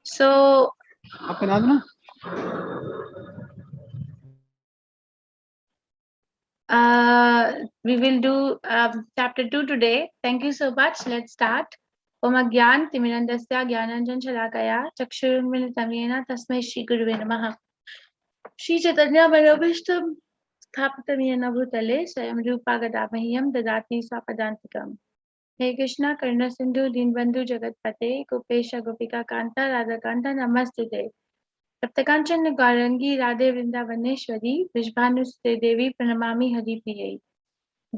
So we will do chapter 2 today. Thank you so much. Let's start. Om Agyan Timirandasya Gyananjan Shalakaya Chakshurmilitam Yena Tasmai Shri Guruve Namaha. Shri Chaitanya Manavishtam Sthapitam Yena Bhutale Swayam Rupa Gadabhahyam Dadati Swapadantikam. Hey Krishna Karna Sindhu Dinbandhu Jagatpate Gopesha Gopika Kanta Radha Kanta Namaste. Saptakanchana Gaurangi Radhe Vrindavaneshwari Vishbhanuste Devi Pranamami Hari Priyai.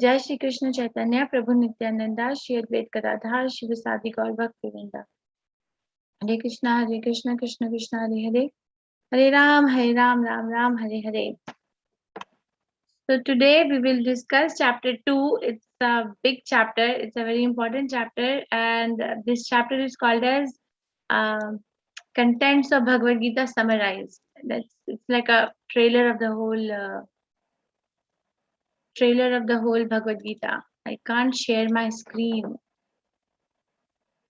Jai Shri Krishna Chaitanya Prabhu Nityananda Shri Advait Gadadhar Shiva Sadi Gaur Bhaktivinda. Hare Krishna Krishna Krishna Hare Hare Hare Ram Ram Ram Hare Hare. So today we will discuss chapter 2. It's a big chapter. It's a very important chapter, and this chapter is called as Contents of Bhagavad Gita Summarized. It's like a trailer of the whole Bhagavad Gita. I can't share my screen.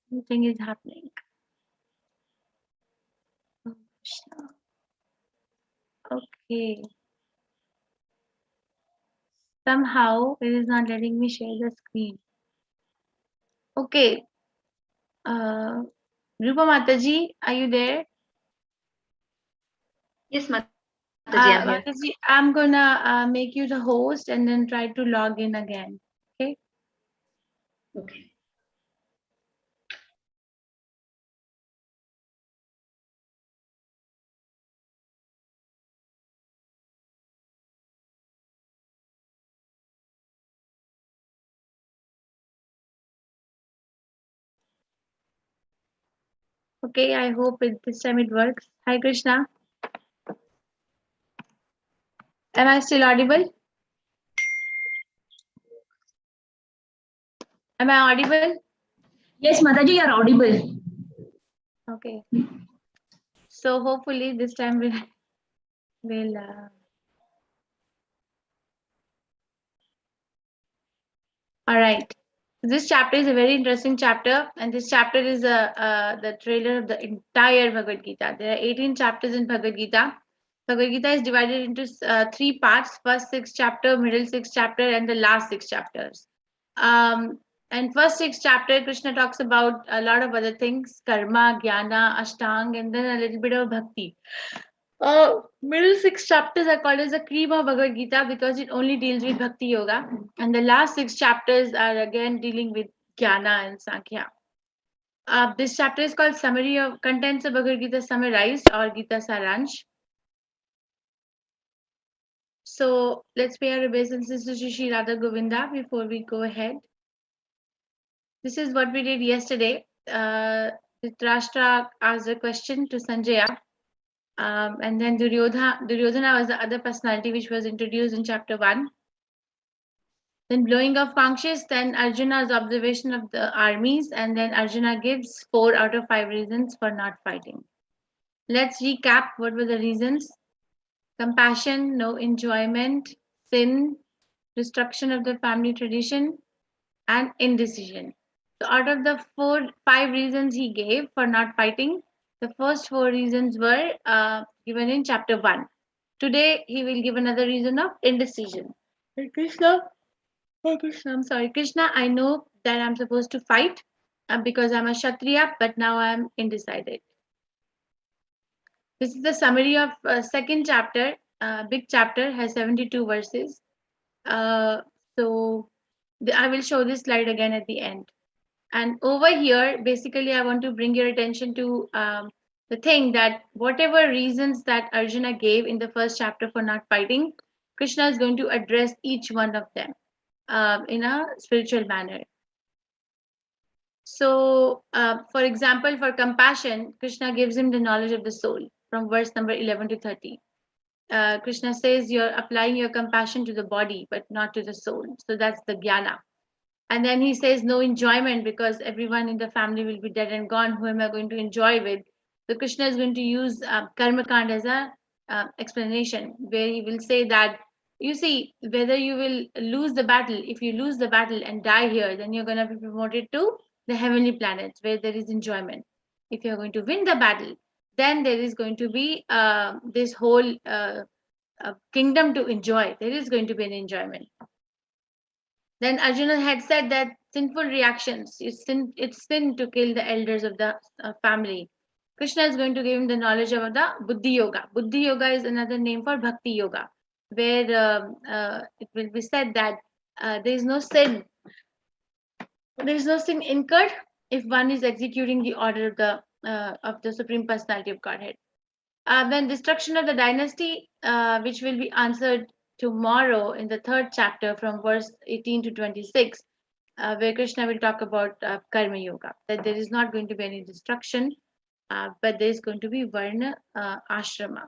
Something is happening. Okay. Somehow it is not letting me share the screen. Okay. Rupa Mataji, are you there? Yes, Mataji, I'm here. Mataji, I'm gonna make you the host and then try to log in again. Okay. Okay. Okay, I hope this time it works. Hi Krishna. Am I still audible? Am I audible? Yes, Mataji, you are audible. Okay. So hopefully this time we'll all right. This chapter is a very interesting chapter, and this chapter is the trailer of the entire Bhagavad Gita. There are 18 chapters in Bhagavad Gita. Bhagavad Gita is divided into 3 parts: first 6 chapter, middle 6 chapter, and the last 6 chapters. And first 6 chapter, Krishna talks about a lot of other things: karma, jnana, ashtang, and then a little bit of bhakti. Middle 6 chapters are called as the cream of Bhagavad Gita because it only deals with Bhakti Yoga, and the last 6 chapters are again dealing with Jnana and Sankhya. This chapter is called Summary of Contents of Bhagavad Gita Summarized or Gita Saransh. So let's pay our obeisances to Shri Radha Govinda before we go ahead. This is what we did yesterday. Dhritarashtra asked a question to Sanjaya. And then Duryodhana was the other personality which was introduced in chapter 1. Then blowing of conches, then Arjuna's observation of the armies, and then Arjuna gives 4 out of 5 reasons for not fighting. Let's recap what were the reasons. Compassion, no enjoyment, sin, destruction of the family tradition, and indecision. So out of the 5 reasons he gave for not fighting, the first 4 reasons were given in chapter 1. Today he will give another reason of indecision. Krishna, I'm sorry, Krishna, I know that I'm supposed to fight because I'm a Kshatriya, but now I'm undecided. This is the summary of second chapter. Big chapter has 72 verses. So I will show this slide again at the end. And over here, basically, I want to bring your attention to the thing that whatever reasons that Arjuna gave in the first chapter for not fighting, Krishna is going to address each one of them in a spiritual manner. So, for example, for compassion, Krishna gives him the knowledge of the soul from verse number 11 to 30. Krishna says you're applying your compassion to the body, but not to the soul. So that's the jnana. And then he says no enjoyment because everyone in the family will be dead and gone. Who am I going to enjoy with? So Krishna is going to use karma kand as a explanation where he will say that you see, whether you will lose the battle. If you lose the battle and die here, then you're going to be promoted to the heavenly planets where there is enjoyment. If you're going to win the battle, then there is going to be this whole kingdom to enjoy. There is going to be an enjoyment. Then Arjuna had said that sinful reactions, it's sin to kill the elders of the family. Krishna is going to give him the knowledge of the Buddhi Yoga. Buddhi Yoga is another name for Bhakti Yoga, where it will be said that there is no sin. There is no sin incurred if one is executing the order of the Supreme Personality of Godhead. Then destruction of the dynasty, which will be answered tomorrow in the third chapter from verse 18 to 26, where Krishna will talk about Karma Yoga, that there is not going to be any destruction, but there is going to be Varna Ashrama,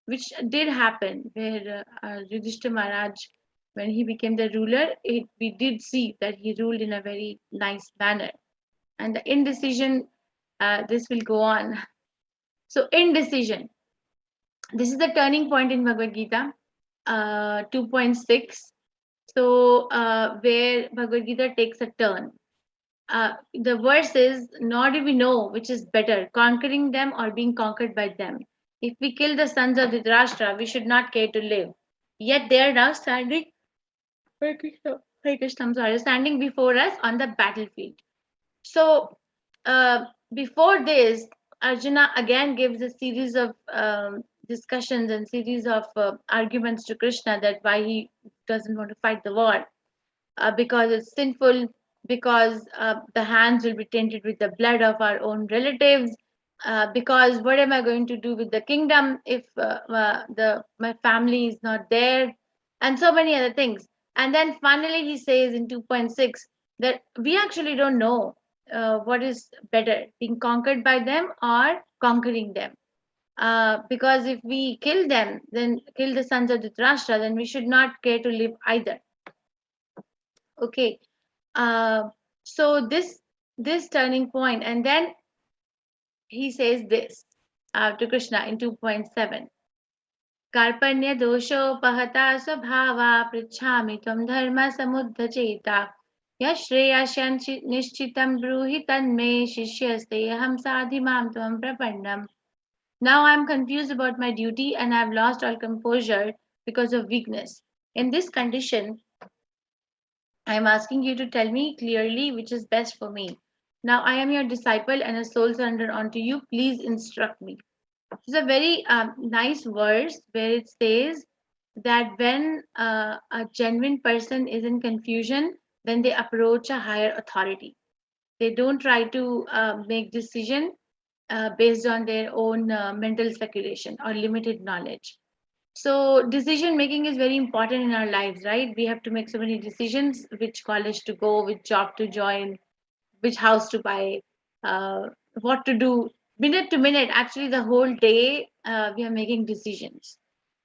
which did happen, where Yudhishthira Maharaj, when he became the ruler, we did see that he ruled in a very nice manner. And the indecision, this will go on. So, indecision. This is the turning point in Bhagavad Gita 2.6. So, where Bhagavad Gita takes a turn. The verse is, nor do we know which is better, conquering them or being conquered by them. If we kill the sons of Dhritarashtra, we should not care to live. Yet they are now standing, I'm sorry, standing before us on the battlefield. So, before this, Arjuna again gives a series of discussions and series of arguments to Krishna that why he doesn't want to fight the war, because it's sinful, because the hands will be tainted with the blood of our own relatives, because what am I going to do with the kingdom if my family is not there, and so many other things. And then finally he says in 2.6 that we actually don't know what is better, being conquered by them or conquering them. Because if we kill them, then kill the sons of Dhritarashtra, then we should not care to live either. Okay, so this turning point, and then he says this to Krishna in 2.7. Karpanya dosho pahata svabhava prichhami tvam dharma samuddhacheta yashreyasyan nishchitam bruhi tanme shishyaste aham sadhimam tvam prapannam. Now I am confused about my duty and I have lost all composure because of weakness. In this condition, I am asking you to tell me clearly which is best for me. Now I am your disciple and a soul surrender unto you. Please instruct me. It's a very nice verse where it says that when a genuine person is in confusion, then they approach a higher authority. They don't try to make decision based on their own mental speculation or limited knowledge. So decision making is very important in our lives, right? We have to make so many decisions: which college to go, which job to join, which house to buy, what to do, minute to minute. Actually, the whole day we are making decisions.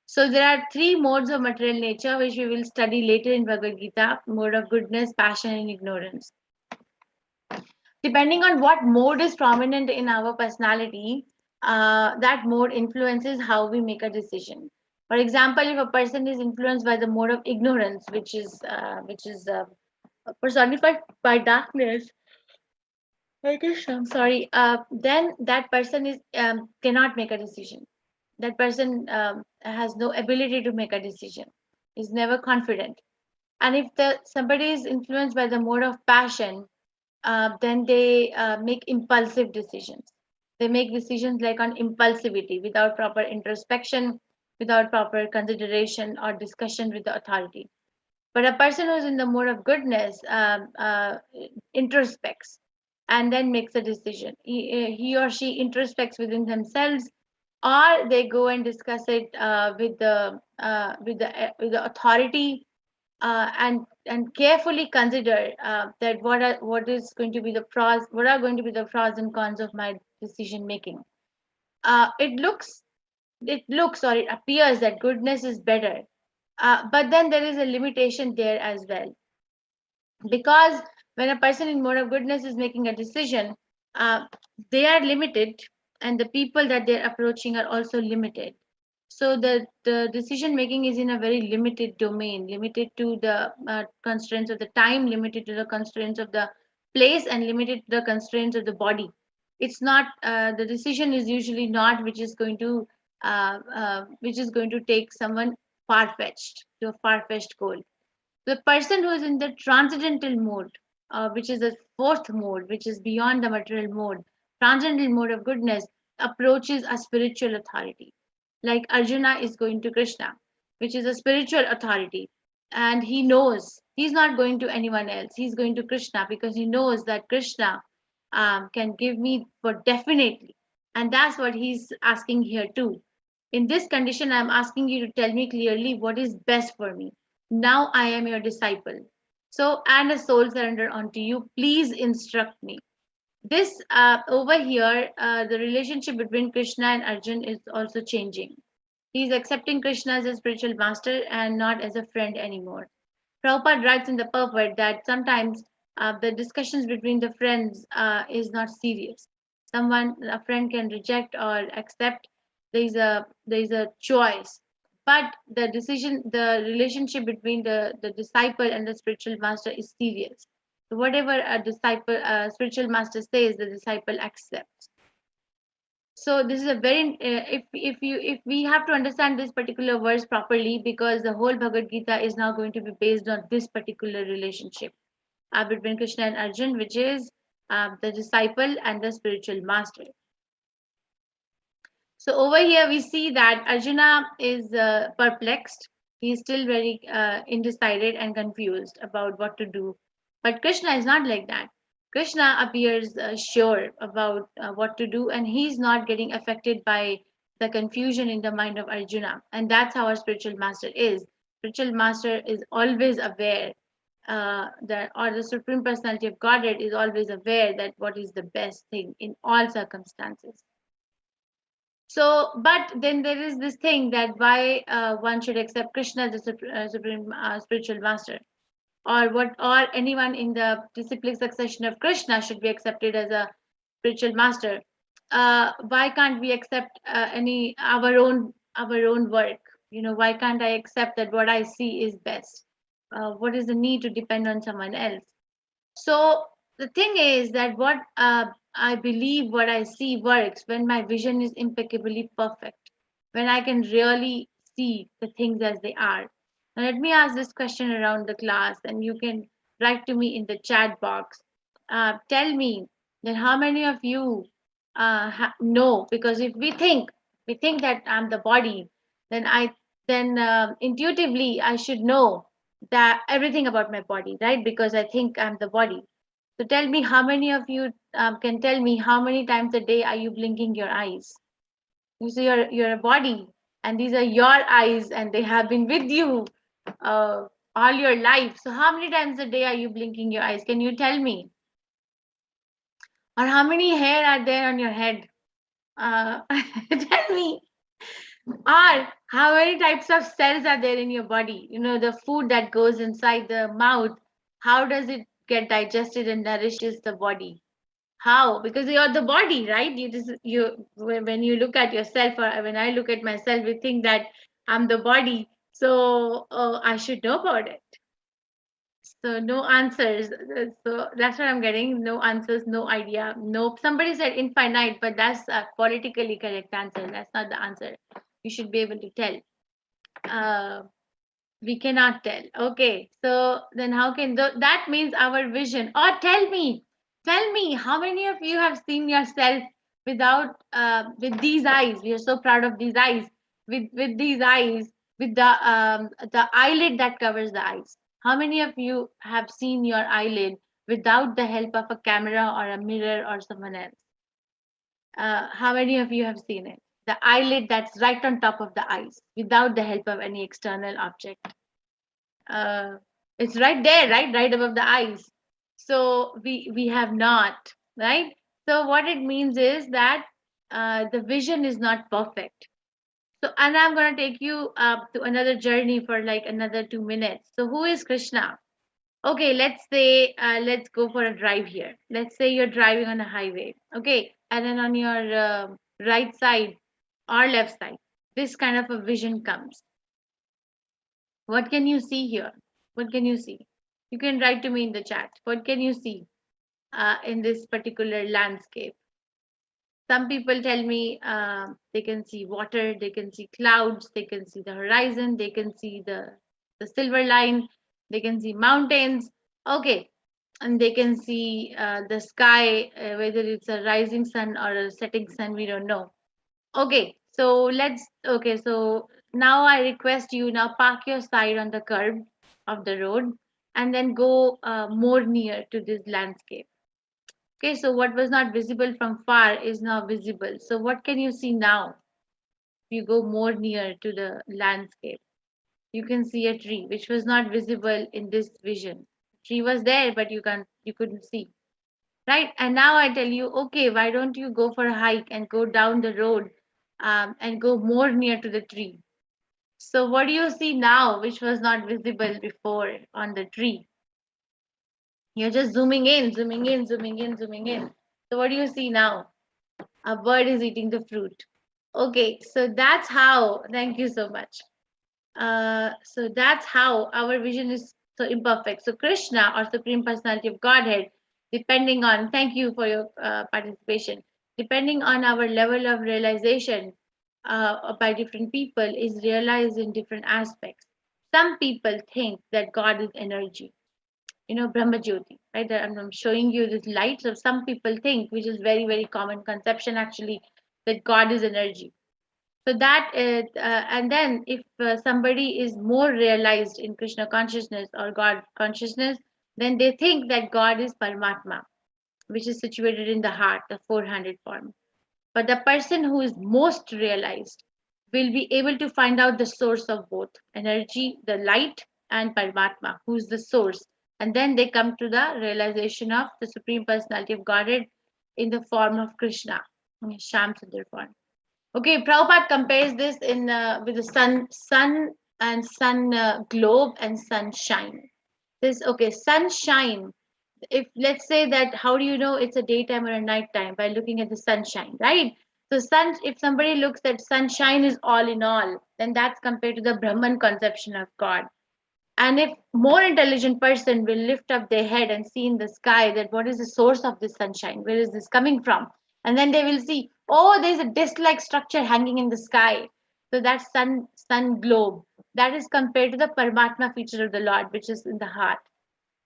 So there are three modes of material nature which we will study later in Bhagavad Gita: mode of goodness, passion, and ignorance. Depending on what mode is prominent in our personality, that mode influences how we make a decision. For example, if a person is influenced by the mode of ignorance, which is personified by darkness, I'm sorry, then that person is cannot make a decision. That person has no ability to make a decision. Is never confident. And if somebody is influenced by the mode of passion, then they make impulsive decisions. They make decisions like on impulsivity without proper introspection, without proper consideration or discussion with the authority. But a person who's in the mode of goodness introspects and then makes a decision. He or she introspects within themselves, or they go and discuss it with the authority, and carefully consider that what is going to be the pros, what are going to be the pros and cons of my decision making. It looks or it appears that goodness is better, but then there is a limitation there as well, because when a person in mode of goodness is making a decision, uh, they are limited, and the people that they're approaching are also limited. So the decision making is in a very limited domain, limited to the constraints of the time, limited to the constraints of the place, and limited to the constraints of the body. It's not the decision is usually not which is going to take someone far fetched to a far fetched goal. The person who is in the transcendental mode, which is the fourth mode, which is beyond the material mode, transcendental mode of goodness, approaches a spiritual authority. Like Arjuna is going to Krishna, which is a spiritual authority. And he knows he's not going to anyone else. He's going to Krishna because he knows that Krishna can give me for definitely. And that's what he's asking here too. In this condition, I'm asking you to tell me clearly what is best for me. Now I am your disciple. So, and a soul surrender unto you. Please instruct me. This over here, the relationship between Krishna and Arjun is also changing. He is accepting Krishna as a spiritual master and not as a friend anymore. Prabhupada writes in the purport that sometimes the discussions between the friends is not serious. A friend can reject or accept. There is a choice, but the relationship between the disciple and the spiritual master is serious. So whatever spiritual master says, the disciple accepts. So this is a very if we have to understand this particular verse properly, because the whole Bhagavad Gita is now going to be based on this particular relationship between Krishna and Arjun, which is the disciple and the spiritual master. So over here we see that Arjuna is perplexed. He is still very undecided and confused about what to do. But Krishna is not like that. Krishna appears sure about what to do, and he's not getting affected by the confusion in the mind of Arjuna. And that's how our spiritual master is. Spiritual master is always aware that, or the Supreme Personality of Godhead is always aware that what is the best thing in all circumstances. So, but then there is this thing that why one should accept Krishna as the supreme spiritual master, or anyone in the disciplic succession of Krishna should be accepted as a spiritual master. Why can't we accept any our own work? Why can't I accept that what I see is best? What is the need to depend on someone else? So the thing is that what I believe, what I see works when my vision is impeccably perfect, when I can really see the things as they are. Now, let me ask this question around the class, and you can write to me in the chat box. Tell me that how many of you know, because if we think that I'm the body, then intuitively I should know that everything about my body, right? Because I think I'm the body. So tell me, how many of you can tell me how many times a day are you blinking your eyes? You see, you're a body, and these are your eyes, and they have been with you all your life. So how many times a day are you blinking your eyes? Can you tell me? Or how many hair are there on your head? Tell me. Or how many types of cells are there in your body? The food that goes inside the mouth, how does it get digested and nourishes the body? How? Because you're the body, right? When you look at yourself, or when I look at myself, we think that I'm the body. So I should know about it. So no answers. So that's what I'm getting. No answers, no idea. No. Somebody said infinite, but that's a politically correct answer. That's not the answer. You should be able to tell. Uh, we cannot tell. Okay. So then how can that means our vision? Or tell me, how many of you have seen yourself without with these eyes? We are so proud of these eyes. With these eyes, with the eyelid that covers the eyes. How many of you have seen your eyelid without the help of a camera or a mirror or someone else? How many of you have seen it? The eyelid that's right on top of the eyes without the help of any external object. Uh, it's right there, right above the eyes. So we have not, right? So what it means is that the vision is not perfect. So, and I'm going to take you to another journey for like another 2 minutes. So who is Krishna? Okay, let's say let's go for a drive here. Let's say you're driving on a highway, okay, and then on your right side or left side, this kind of a vision comes. What can you see here? What can you see? You can write to me in the chat. What can you see in this particular landscape? Some people tell me they can see water, they can see clouds, they can see the horizon, they can see the silver line, they can see mountains. Okay, and they can see the sky, whether it's a rising sun or a setting sun, we don't know. Okay, so so now I request you now park your side on the curb of the road and then go more near to this landscape. Okay, so what was not visible from far is now visible. So what can you see now? You go more near to the landscape. You can see a tree which was not visible in this vision. Tree was there, but you couldn't see. Right? And now I tell you, okay, why don't you go for a hike and go down the road and go more near to the tree? So what do you see now, which was not visible before on the tree? You're just zooming in, zooming in, zooming in, zooming in. So what do you see now? A bird is eating the fruit. Okay, so that's how, thank you so much. So that's how our vision is so imperfect. So Krishna or Supreme Personality of Godhead, depending on, thank you for your participation, depending on our level of realization by different people is realized in different aspects. Some people think that God is energy, Brahma Jyoti, right? I'm showing you this light. So some people think, which is very, very common conception actually, that God is energy. So that is, and then if somebody is more realized in Krishna consciousness or God consciousness, then they think that God is Paramatma, which is situated in the heart, the four-handed form. But the person who is most realized will be able to find out the source of both energy, the light, and Paramatma, who is the source. And then they come to the realization of the Supreme Personality of Godhead in the form of Krishna, in Sham Sundar form. Okay, Prabhupada compares this in with the sun and sun globe and sunshine. This okay, sunshine. If let's say that, how do you know it's a daytime or a nighttime? By looking at the sunshine, right? So sun, if somebody looks at sunshine is all in all, then that's compared to the Brahman conception of God. And if more intelligent person will lift up their head and see in the sky that what is the source of this sunshine, where is this coming from, and then they will see, oh, there's a disc-like structure hanging in the sky. So that's sun globe. That is compared to the Paramatma feature of the Lord, which is in the heart.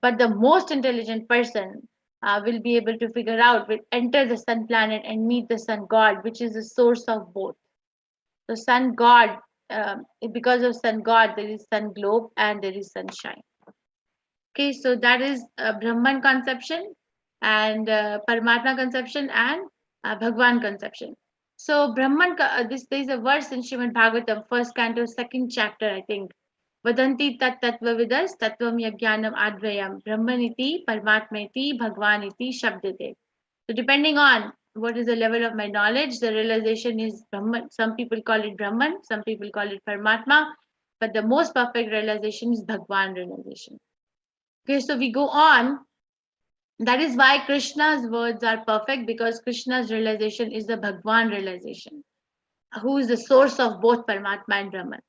But the most intelligent person will be able to figure out, will enter the sun planet and meet the sun god, which is the source of both. So sun god, because of sun god, there is sun globe and there is sunshine. Okay, so that is Brahman conception and Paramatma conception and Bhagwan conception. So Brahman, this there is a verse in Srimad Bhagavatam, first canto, second chapter, I think. Vadanti tat tattva vidas tattvam yajnanam advayam brahmaniti paramatmeti bhagwaniti shabdate. So depending on what is the level of my knowledge, the realization is Brahman. Some people call it Brahman, some people call it Paramatma, but the most perfect realization is Bhagwan realization. Okay, so we go on. That is why Krishna's words are perfect, because Krishna's realization is the Bhagwan realization, who is the source of both Paramatma and Brahman.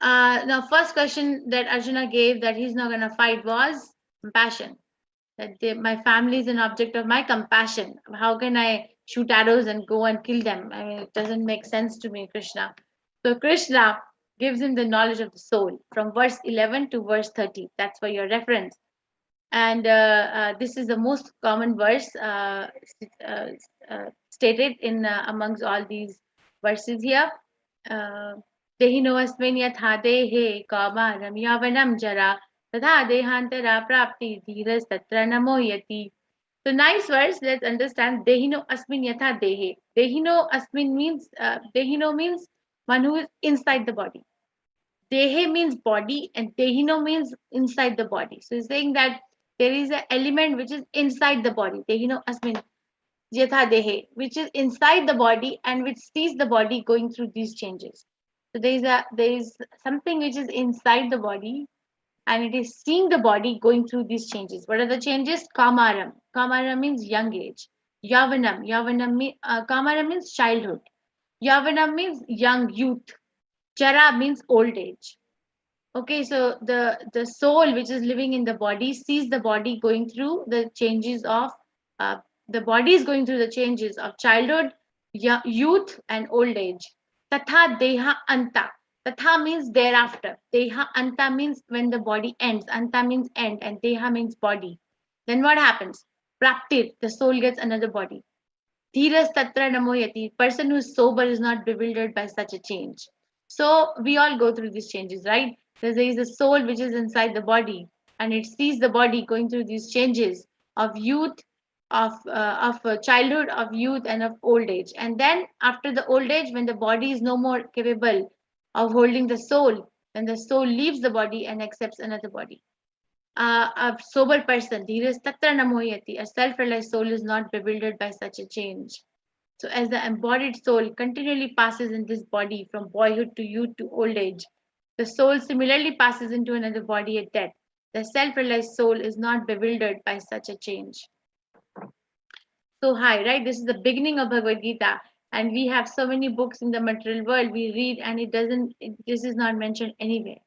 Now, first question that Arjuna gave that he's not going to fight was compassion. That my family is an object of my compassion. How can I shoot arrows and go and kill them? I mean, it doesn't make sense to me, Krishna. So Krishna gives him the knowledge of the soul from verse 11 to verse 30. That's for your reference. And this is the most common verse uh, stated in amongst all these verses here. Dehino asmin yatha dehe kamaram yavanam jara tadha dehantara prapti dhiras tatra namoyati. So nice verse. Let's understand. Dehino asmin yatha dehe. Dehino asmin means dehino means one who is inside the body. Dehe means body and Dehino means inside the body. So he's saying that there is an element which is inside the body. Dehino asmin yatha dehe, which is inside the body and which sees the body going through these changes. So there is something which is inside the body and it is seeing the body going through these changes. What are the changes? Kamaram. Kamaram means young age. Kamaram means childhood. Yavanam means young, youth. Jara means old age. Okay, so the soul which is living in the body sees the body going through the changes of uh, the body is going through the changes of childhood, youth, and old age. Tatha deha anta. Tatha means thereafter. Deha anta means when the body ends. Anta means end, and deha means body. Then what happens? Praptir, the soul gets another body. Dhiras tatra namoyati. Person who is sober is not bewildered by such a change. So we all go through these changes, right? There is a soul which is inside the body, and it sees the body going through these changes of youth, of childhood, of youth, and of old age. And then after the old age, when the body is no more capable of holding the soul, then the soul leaves the body and accepts another body. A sober person, dheeras tatra namoyati, a self-realized soul is not bewildered by such a change. So, as the embodied soul continually passes in this body from boyhood to youth to old age, the soul similarly passes into another body at death. The self realized soul is not bewildered by such a change. So high, right? This is the beginning of Bhagavad Gita. And we have so many books in the material world we read, and this is not mentioned anywhere.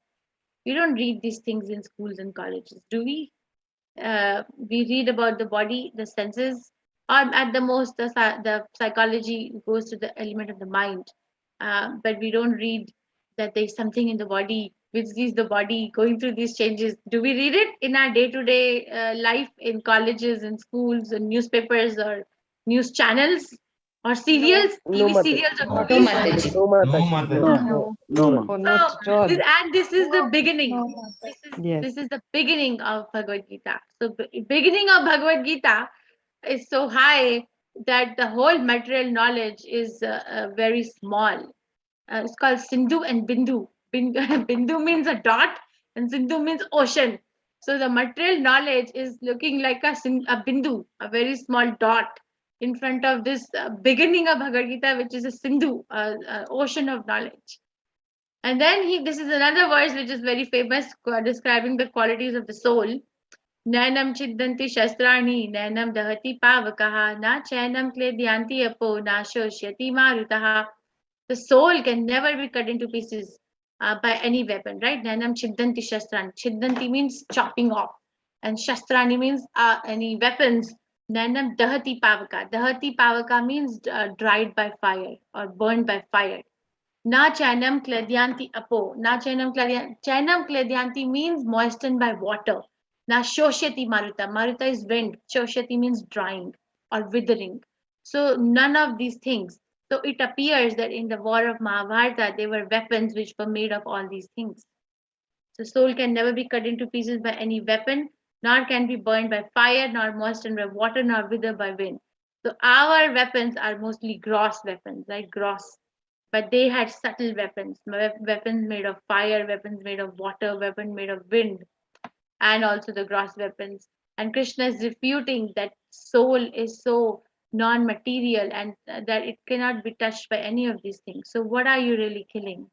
We don't read these things in schools and colleges, do we? We read about the body, the senses, or at the most, the psychology goes to the element of the mind. But we don't read that there's something in the body which sees the body going through these changes. Do we read it in our day-to-day life in colleges and schools and newspapers or news channels or No, serials, no, TV Mataji. serials or No, movies? Mataji. No, No, Mataji. No, Mataji. no, no, ma. Oh, So not at all. this is the beginning. No, This is Yes. this is the beginning of Bhagavad Gita. So beginning of Bhagavad Gita is so high that the whole material knowledge is very small. It's called Sindhu and Bindu. Bindu means a dot, and Sindhu means ocean. So the material knowledge is looking like a Bindu, a very small dot in front of this beginning of Bhagavad Gita, which is a Sindhu, ocean of knowledge. And then this is another verse which is very famous, describing the qualities of the soul. Nainam chiddanti shastrani, nainam dahati pavakaha, na chainam kledyanti apo, na shoshyati marutaha. The soul can never be cut into pieces by any weapon, right? Nainam chiddanti shastrani. Chiddanti means chopping off, and shastrani means any weapons. Nainam dahati pavaka. Dahati pavaka means dried by fire or burned by fire. Na chanam kladyanti apo. Na chanam kladyanti. Chanam kladyanti means moistened by water. Na shoshyati maruta. Maruta is wind. Shoshyati means drying or withering. So none of these things. So it appears that in the war of Mahabharata, there were weapons which were made of all these things. So soul can never be cut into pieces by any weapon, nor can be burned by fire, nor moistened by water, nor withered by wind. So our weapons are mostly gross weapons, right? Gross, but they had subtle weapons, weapons made of fire, weapons made of water, weapons made of wind, and also the gross weapons. And Krishna is refuting that soul is so non-material and that it cannot be touched by any of these things. So what are you really killing?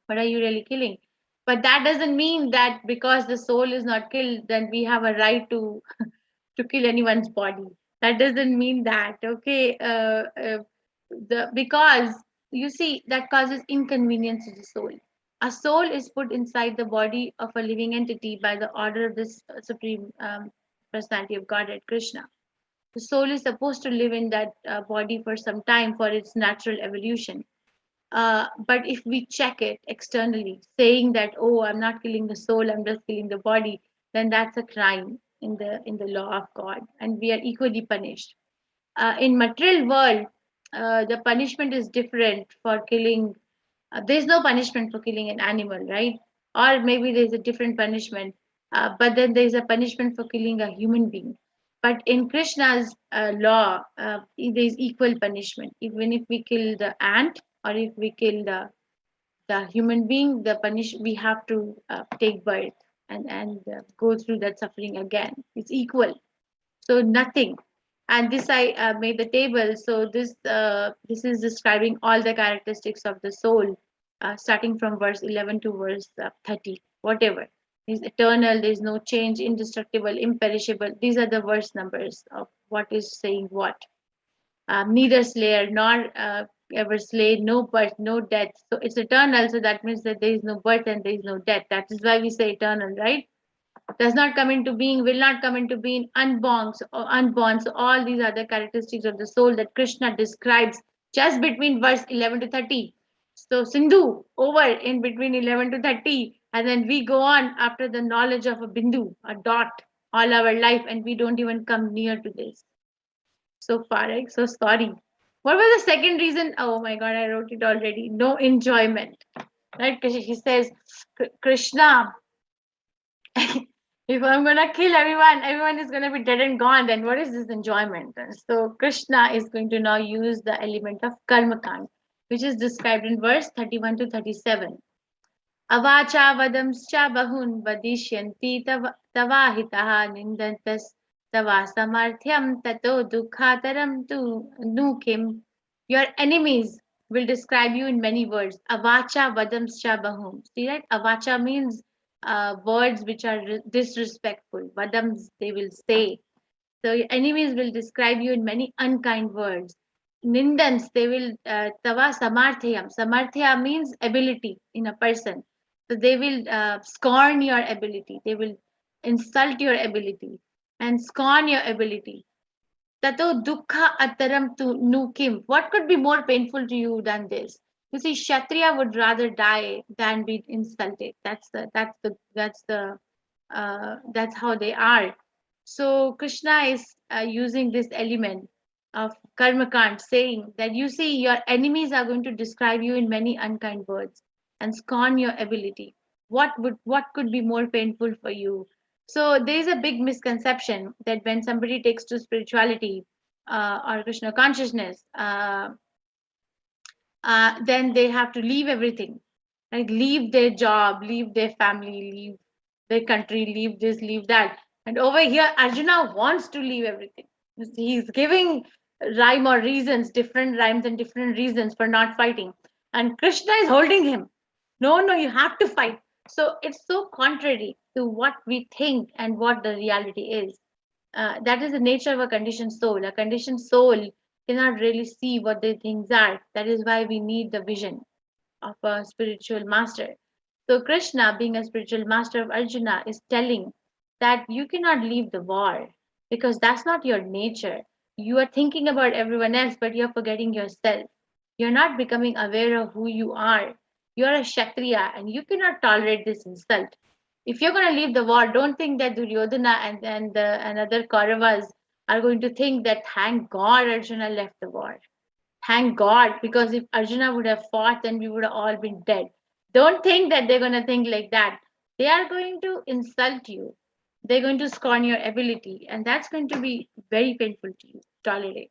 What are you really killing? But that doesn't mean that because the soul is not killed, then we have a right to to kill anyone's body. That doesn't mean that. Okay, the because you see that causes inconvenience to the soul. A soul is put inside the body of a living entity by the order of this supreme personality of Godhead, Krishna. The soul is supposed to live in that body for some time for its natural evolution. But if we check it externally, saying that, oh, I'm not killing the soul, I'm just killing the body, then that's a crime in the law of God, and we are equally punished. In material world, the punishment is different for killing. There's no punishment for killing an animal, right? Or maybe there's a different punishment, but then there's a punishment for killing a human being. But in Krishna's law, there's equal punishment. Even if we kill the ant or if we kill the human being, we have to take birth and go through that suffering again. It's equal. So nothing. And this I made the table. So this is describing all the characteristics of the soul, starting from verse 11 to verse 30, whatever. Is eternal. There is no change. Indestructible, imperishable. These are the verse numbers of what is saying what. Neither slayer nor ever slay, no birth, no death. So it's eternal. So that means that there is no birth and there is no death. That is why we say eternal, right? Does not come into being, will not come into being, unborn, unborn. So all these are the characteristics of the soul that Krishna describes just between verse 11 to 30. So Sindhu over in between 11 to 30, and then we go on after the knowledge of a bindu, a dot, all our life, and we don't even come near to this. So far, right? So sorry. What was the second reason? Oh my God, I wrote it already. No enjoyment, right? He says, Krishna, if I'm gonna kill everyone, everyone is gonna be dead and gone, then what is this enjoyment? So Krishna is going to now use the element of karmakand, which is described in verse 31 to 37. Avacha vadamscha bahun vadishyanti tavahitaha nindantas tava samarthyam tato dukhataram tu nukim. Your enemies will describe you in many words. Avacha vadamscha bahum. See, right? Avacha means words which are disrespectful. Vadams, they will say. So your enemies will describe you in many unkind words. Nindans, they will tava samarthayam. Samarthya means ability in a person. So they will scorn your ability. They will insult your ability and scorn your ability. Tato dukha ataram tu nukim. What could be more painful to you than this? You see, Kshatriya would rather die than be insulted. That's how they are. So Krishna is using this element of karmakant, saying that you see your enemies are going to describe you in many unkind words and scorn your ability. What could be more painful for you? So there is a big misconception that when somebody takes to spirituality or Krishna consciousness, then they have to leave everything, like leave their job, leave their family, leave their country, leave this, leave that. And over here, Arjuna wants to leave everything. He's giving rhyme or reasons, different rhymes and different reasons for not fighting. And Krishna is holding him. No, no, you have to fight. So it's so contrary to what we think and what the reality is. That is the nature of a conditioned soul. A conditioned soul cannot really see what the things are. That is why we need the vision of a spiritual master. So, Krishna, being a spiritual master of Arjuna, is telling that you cannot leave the war because that's not your nature. You are thinking about everyone else, but you're forgetting yourself. You're not becoming aware of who you are. You're a Kshatriya and you cannot tolerate this insult. If you're going to leave the war, don't think that Duryodhana and other Kauravas are going to think that thank God Arjuna left the war. Thank God, because if Arjuna would have fought, then we would have all been dead. Don't think that they're going to think like that. They are going to insult you. They're going to scorn your ability, and that's going to be very painful to you, tolerate.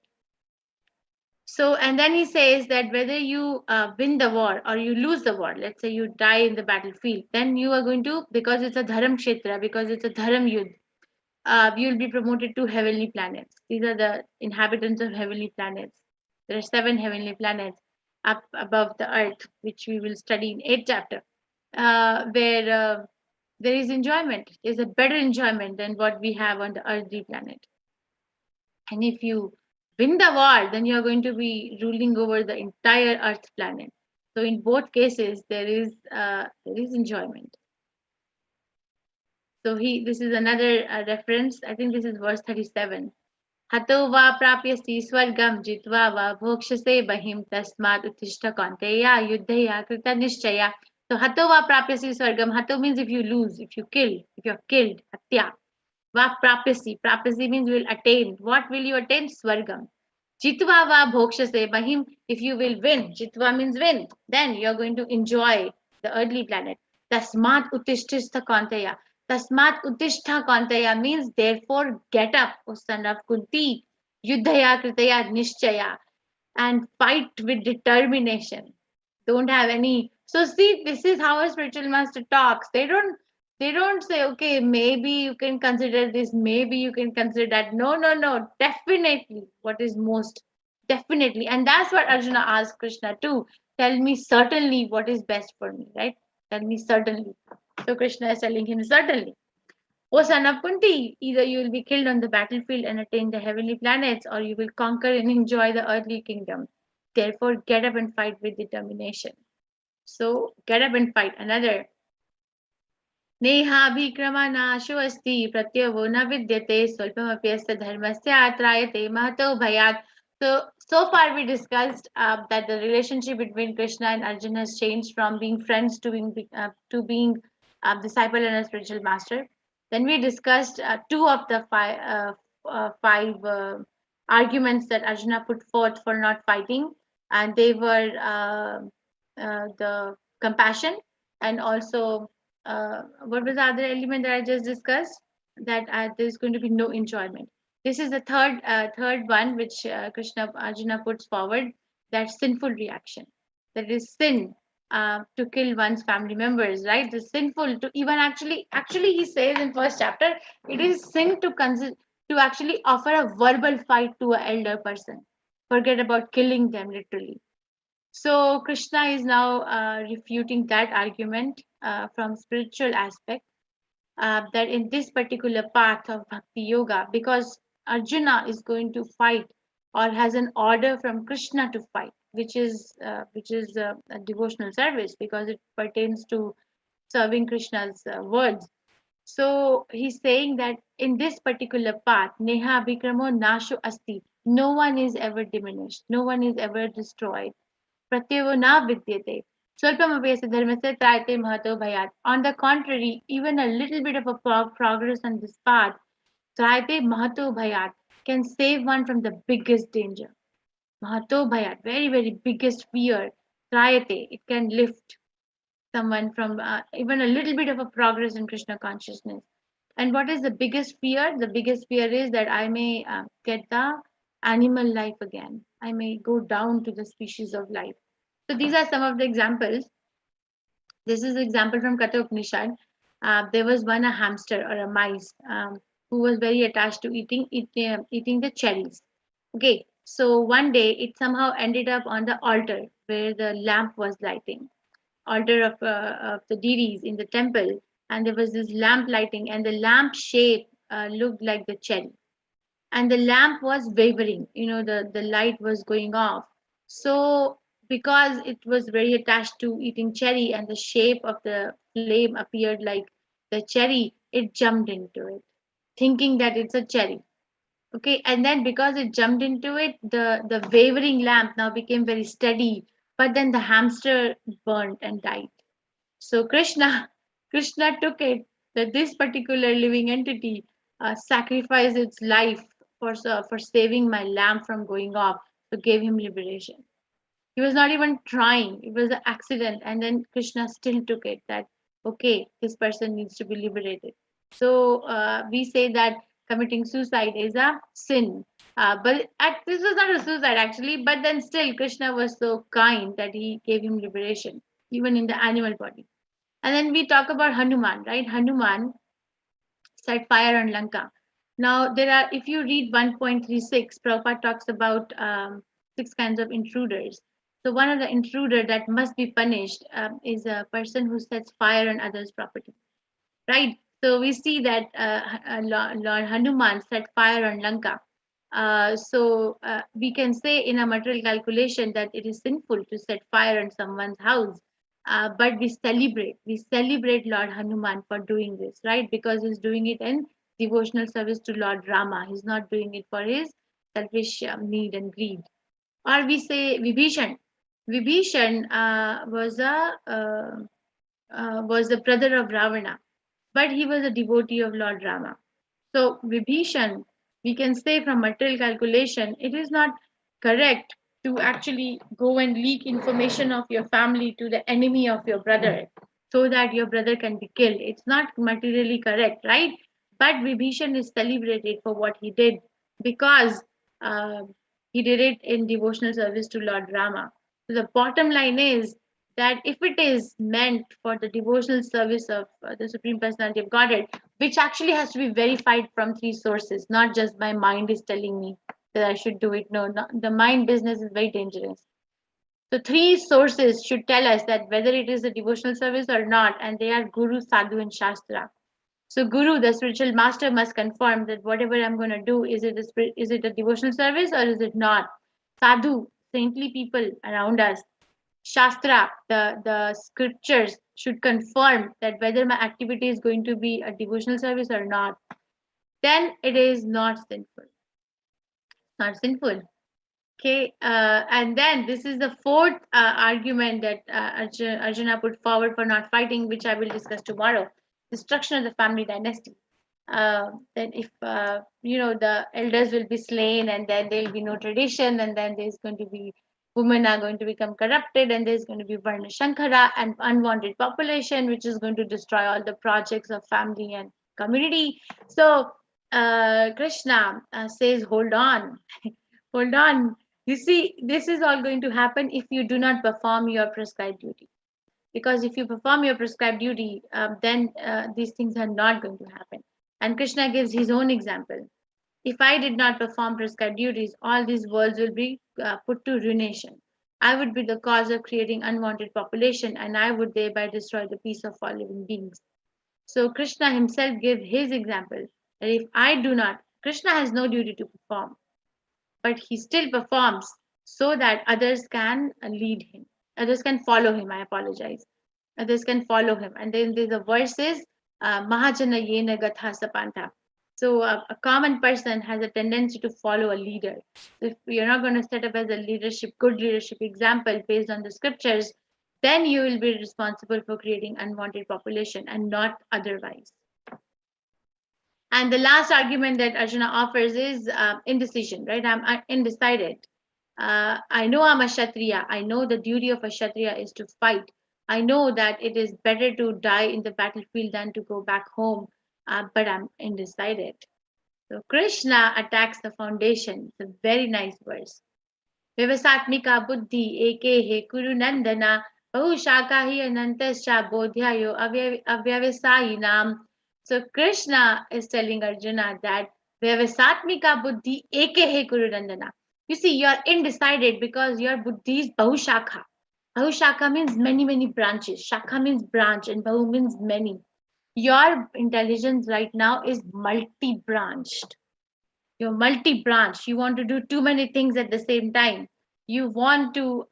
So, and then he says that whether you win the war or you lose the war, let's say you die in the battlefield, then you are going to, because it's a dharam kshetra, because it's a dharam yudh, you'll be promoted to heavenly planets. These are the inhabitants of heavenly planets. There are 7 heavenly planets up above the earth, which we will study in 8th chapter, where there is enjoyment. There's a better enjoyment than what we have on the earthly planet. And if you win the war, then you're going to be ruling over the entire earth planet. So in both cases, there is enjoyment. So this is another reference. I think this is verse 37. Hato va prapyasi swargam jitva va bhokshase bahim tasmat uttishta kaunteya yuddhaya krita nishchaya. So hato va prapyasi swargam. Hato means if you lose, if you're killed, hatya. Va prapyasi. Prapyasi means will attain. What will you attain? Swargam. Jitva va bhokshase bahim. If you will win, jitva means win. Then you're going to enjoy the earthly planet. Tasmat uttishta kaunteya. Tasmat uttishta kaunteya means therefore get up, O son of Kunti. Yuddhaya kritaya nishchaya. And fight with determination. Don't have any. So see, this is how a spiritual master talks. They don't say, okay, maybe you can consider this, maybe you can consider that. No, no, no. Definitely what is most definitely. And that's what Arjuna asked Krishna too. Tell me certainly what is best for me, right? Tell me certainly. So Krishna is telling him certainly. O son of Kunti, either you will be killed on the battlefield and attain the heavenly planets, or you will conquer and enjoy the earthly kingdom. Therefore, get up and fight with determination. So, get up and fight. Another. नेहाभिक्रमनाशो अस्ति प्रत्ययो न विद्यते स्वल्पमपि अस्य धर्मस्य आत्रायते महतो भयात्. So far we discussed that the relationship between Krishna and Arjuna has changed from being friends to being disciple and a spiritual master. Then we discussed two of the five arguments that Arjuna put forth for not fighting, and they were the compassion and also what was the other element that I just discussed? That there's going to be no enjoyment. This is the third one which Krishna Arjuna puts forward. That sinful reaction. That is sin to kill one's family members, right? The sinful to even actually he says in first chapter it is sin to actually offer a verbal fight to an elder person. Forget about killing them literally. So Krishna is now refuting that argument from spiritual aspect, that in this particular path of bhakti yoga, because Arjuna is going to fight or has an order from Krishna to fight, which is a devotional service because it pertains to serving Krishna's words. So he's saying that in this particular path, neha bikramo nasho asti, no one is ever diminished, no one is ever destroyed. Pratyavo na vidyate. Swalpamapyasya dharmasya trayate mahato bhayat. On the contrary, even a little bit of a progress on this path, trayate mahato bhayat, can save one from the biggest danger. Mahato bhayat, very, very biggest fear. Trayate, it can lift someone from even a little bit of a progress in Krishna consciousness. And what is the biggest fear? The biggest fear is that I may get the animal life again. I may go down to the species of life. So these are some of the examples. This is an example from Katha Upanishad. There was one a hamster or a mice who was very attached to eating the cherries. Okay, so one day it somehow ended up on the altar where the lamp was lighting, altar of the deities in the temple, and there was this lamp lighting, and the lamp shape looked like the cherry, and the lamp was wavering, the light was going off. So because it was very attached to eating cherry and the shape of the flame appeared like the cherry, it jumped into it thinking that it's a cherry. Okay, and then because it jumped into it, the wavering lamp now became very steady, but then the hamster burned and died. So Krishna took it that this particular living entity sacrificed its life for saving my lamp from going off, to give him liberation. He was not even trying; it was an accident, and then Krishna still took it that okay, this person needs to be liberated. So we say that committing suicide is a sin. This was not a suicide actually, but then still Krishna was so kind that he gave him liberation, even in the animal body. And then we talk about Hanuman, right? Hanuman set fire on Lanka. Now, if you read 1.36, Prabhupada talks about six kinds of intruders. So, one of the intruder that must be punished is a person who sets fire on others' property, right? So, we see that Lord Hanuman set fire on Lanka. We can say in a material calculation that it is sinful to set fire on someone's house, but we celebrate Lord Hanuman for doing this, right? Because he's doing it in devotional service to Lord Rama. He's not doing it for his selfish need and greed. Or we say Vibhishan. Vibhishan was the brother of Ravana, but he was a devotee of Lord Rama. So Vibhishan, we can say from material calculation, it is not correct to actually go and leak information of your family to the enemy of your brother so that your brother can be killed. It's not materially correct, right? But Vibhishan is celebrated for what he did because uh, he did it in devotional service to Lord Rama. So the bottom line is that if it is meant for the devotional service of the Supreme Personality of Godhead, which actually has to be verified from three sources, not just my mind is telling me that I should do it. No, the mind business is very dangerous. So three sources should tell us that whether it is a devotional service or not, and they are Guru, Sadhu, and Shastra. So Guru, the spiritual master, must confirm that whatever I'm going to do, is it a devotional service or is it not? Sadhu, saintly people around us, Shastra, the scriptures should confirm that whether my activity is going to be a devotional service or not, then it is not sinful. Not sinful. Okay, and then this is the fourth argument that Arjuna put forward for not fighting, which I will discuss tomorrow. Destruction of the family dynasty. That if the elders will be slain, and then there will be no tradition, and then there's going to be women are going to become corrupted, and there's going to be Varna Shankara and unwanted population, which is going to destroy all the projects of family and community. So Krishna says, hold on, hold on. You see, this is all going to happen if you do not perform your prescribed duty. Because if you perform your prescribed duty, then these things are not going to happen. And Krishna gives his own example. If I did not perform prescribed duties, all these worlds will be put to ruination. I would be the cause of creating unwanted population, and I would thereby destroy the peace of all living beings. So Krishna himself gave his example that if I do not, Krishna has no duty to perform, but he still performs so that others can lead him. Others can follow him. I apologize. Others can follow him. And then there's a verse is Mahajana Yena Gatha Sapanta. So a common person has a tendency to follow a leader. If you're not going to set up as a good leadership example based on the scriptures, then you will be responsible for creating unwanted population and not otherwise. And the last argument that Arjuna offers is indecision, right? I'm undecided. I know I'm a Kshatriya. I know the duty of a Kshatriya is to fight. I know that it is better to die in the battlefield than to go back home, but I'm undecided. So Krishna attacks the foundation. It's a very nice verse. Vivasatmika buddhi eke he kuru nandana bahu shakahi anantascha bodhyayo avyavasayinam. So Krishna is telling Arjuna that Vyavasatmika buddhi eke he kuru nandana. You see, you are undecided because your buddhi is bahushakha. Bahushakha means many, many branches. Shakha means branch and bahu means many. Your intelligence right now is multi-branched. You're multi-branch. You want to do too many things at the same time. You want to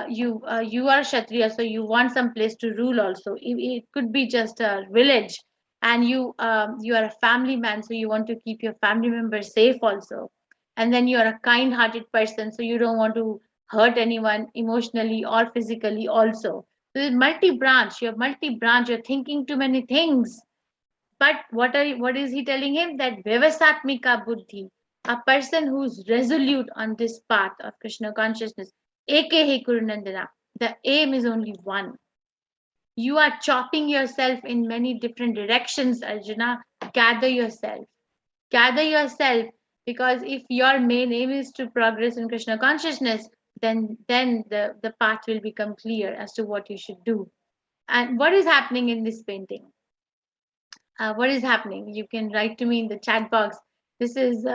you are Kshatriya, so you want some place to rule also. It could be just a village, and you are a family man, so you want to keep your family members safe also. And then you are a kind-hearted person, so you don't want to hurt anyone emotionally or physically also. So it's multi-branch. You're multi-branch. You're thinking too many things. But what is he telling him? That Vyavasatmika Buddhi, a person who's resolute on this path of Krishna consciousness, aka Kurunandana, the aim is only one. You are chopping yourself in many different directions, Arjuna. Gather yourself. Gather yourself, because if your main aim is to progress in Krishna consciousness, then the path will become clear as to what you should do. And what is happening in this painting? What is happening? You can write to me in the chat box. This is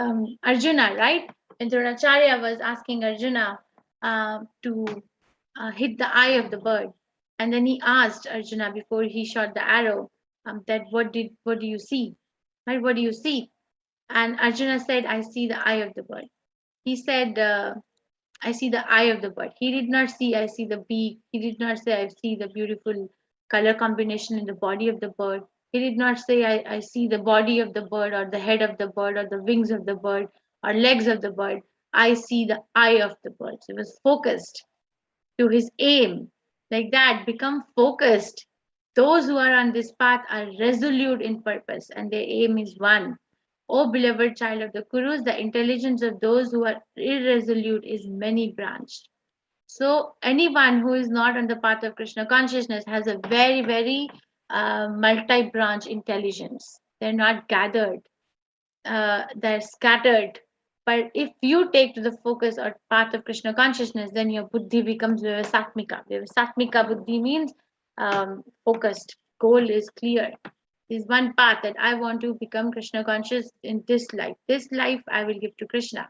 Arjuna, right? And Dronacharya was asking Arjuna to hit the eye of the bird, and then he asked Arjuna before he shot the arrow that what do you see? Right? What do you see? And Arjuna said, I see the eye of the bird. He said, I see the eye of the bird. He did not see, I see the beak. He did not say, I see the beautiful color combination in the body of the bird. He did not say, I see the body of the bird or the head of the bird or the wings of the bird or legs of the bird. I see the eye of the bird. So he was focused to his aim. Like that, become focused. Those who are on this path are resolute in purpose and their aim is one. O beloved child of the Kurus, the intelligence of those who are irresolute is many branched. So anyone who is not on the path of Krishna consciousness has a very, very multi-branch intelligence. They're not gathered. They're scattered. But if you take to the focus or path of Krishna consciousness, then your buddhi becomes Vyavasatmika. Vyavasatmika buddhi means focused. Goal is clear. Is one path that I want to become Krishna conscious in this life. This life I will give to Krishna.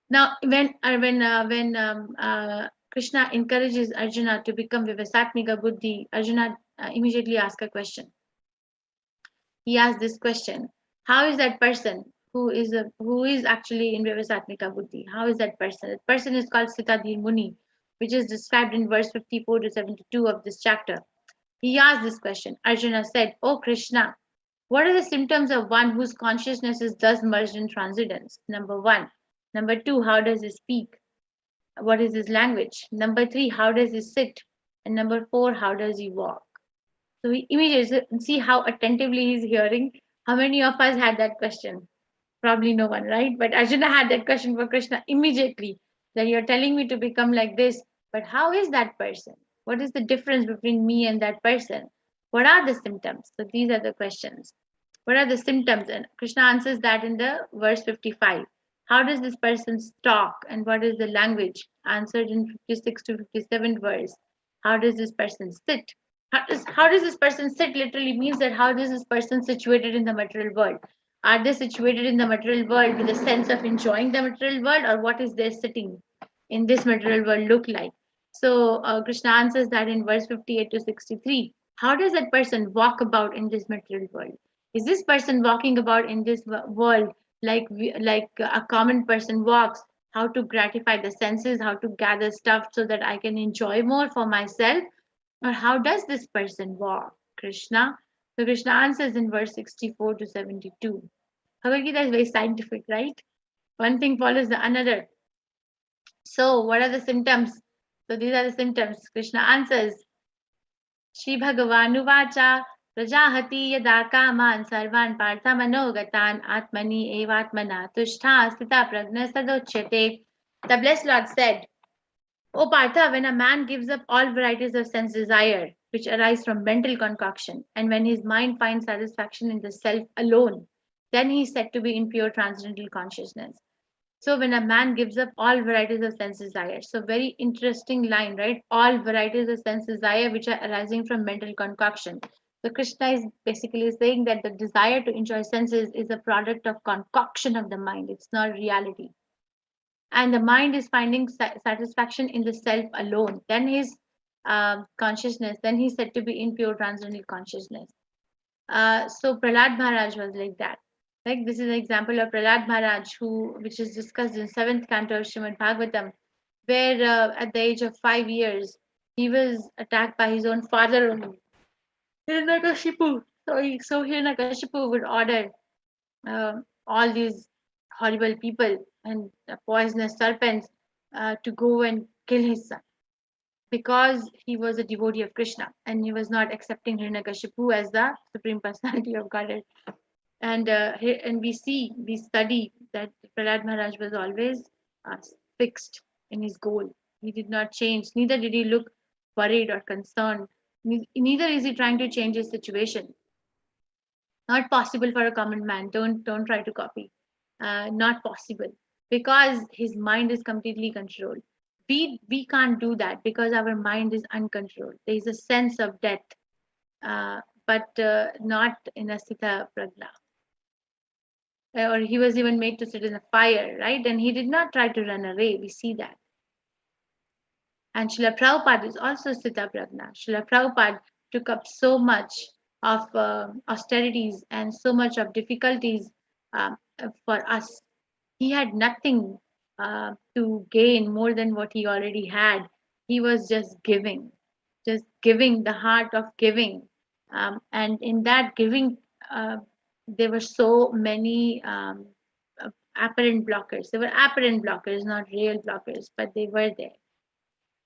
Now, when Krishna encourages Arjuna to become Vyavasatmika buddhi, Arjuna immediately asks a question. He asked this question: how is that person who is actually in Vyavasatmika Buddhi. How is that person? That person is called Sitadhir Muni, which is described in verse 54 to 72 of this chapter. He asked this question. Arjuna said, "O Krishna, what are the symptoms of one whose consciousness is thus merged in transcendence? Number one. Number two, how does he speak? What is his language? Number three, how does he sit? And number four, how does he walk?" So we immediately see how attentively he's hearing. How many of us had that question? Probably no one, right? But Arjuna had that question for Krishna immediately, that you're telling me to become like this, but how is that person? What is the difference between me and that person? What are the symptoms? So these are the questions. What are the symptoms? And Krishna answers that in the verse 55. How does this person talk and what is the language? Answered in 56 to 57 verse. How does this person sit? How does this person sit literally means that how does this person situated in the material world? Are they situated in the material world with a sense of enjoying the material world, or what is their sitting in this material world look like? So Krishna answers that in verse 58 to 63. How does that person walk about in this material world? Is this person walking about in this world like a common person walks? How to gratify the senses, how to gather stuff so that I can enjoy more for myself? Or how does this person walk, Krishna? So Krishna answers in verse 64 to 72. Bhagavad Gita is very scientific, right? One thing follows the another. So, what are the symptoms? So, these are the symptoms. Krishna answers, Shri Bhagavan Prajahati yada kaman sarvan partha manogatan atmani evatmana tushta sthita pragna sadochyate. The blessed Lord said, O Partha, when a man gives up all varieties of sense desire, which arise from mental concoction, and when his mind finds satisfaction in the self alone, then he is said to be in pure transcendental consciousness. So when a man gives up all varieties of sense desire, so very interesting line, right? All varieties of sense desire which are arising from mental concoction. So Krishna is basically saying that the desire to enjoy senses is a product of concoction of the mind. It's not reality. And the mind is finding satisfaction in the self alone. Then his consciousness, then he's said to be in pure transcendental consciousness. So Prahlad Maharaj was like that. Like this is an example of Prahlad Maharaj, which is discussed in seventh canto of Srimad Bhagavatam, where at the age of 5 years he was attacked by his own father only, Hiranyakashipu. So Hiranyakashipu would order all these horrible people and poisonous serpents to go and kill his son because he was a devotee of Krishna and he was not accepting Hiranyakashipu as the supreme personality of Godhead. And we study that Prahlad Maharaj was always uh, fixed in his goal. He did not change. Neither did he look worried or concerned. Neither is he trying to change his situation. Not possible for a common man. Don't try to copy. Not possible because his mind is completely controlled. We can't do that because our mind is uncontrolled. There is a sense of death, but not in a sita pragna. Or he was even made to sit in the fire, right? And he did not try to run away. We see that. And Srila Prabhupada is also Sita Pragna. Srila Prabhupada took up so much of austerities and so much of difficulties for us. He had nothing to gain more than what he already had. He was just giving the heart of giving. And in that giving, there were so many apparent blockers. There were apparent blockers, not real blockers, but they were there.